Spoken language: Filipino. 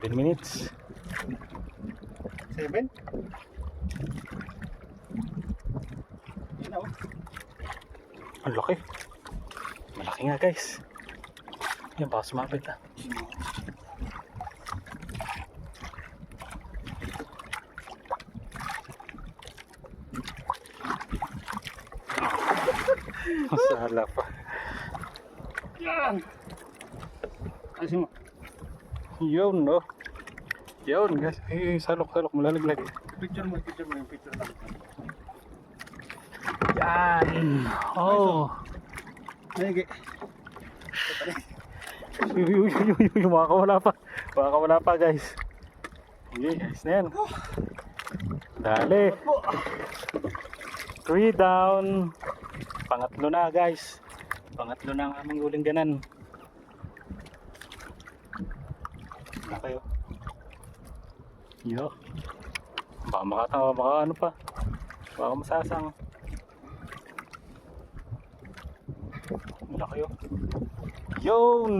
10 minutes. 7? Yan o. Ang laki. Malaki nga guys. Yan, baka sumapit ah. Masala pa. Yan! Kasi mo. Yun no. Yun guys. Ay, salok malalaglag. Picture mo yung picture lang. Yan. Oh. Nage. Makakawala pa guys. Okay, guys na yan. Dali. 3 down. Pangatlo na guys. Pangatlo na ang aming uling ganan. Na kayo. Yo. Baka ano pa. Baka masasang. Wala kayo. Yun!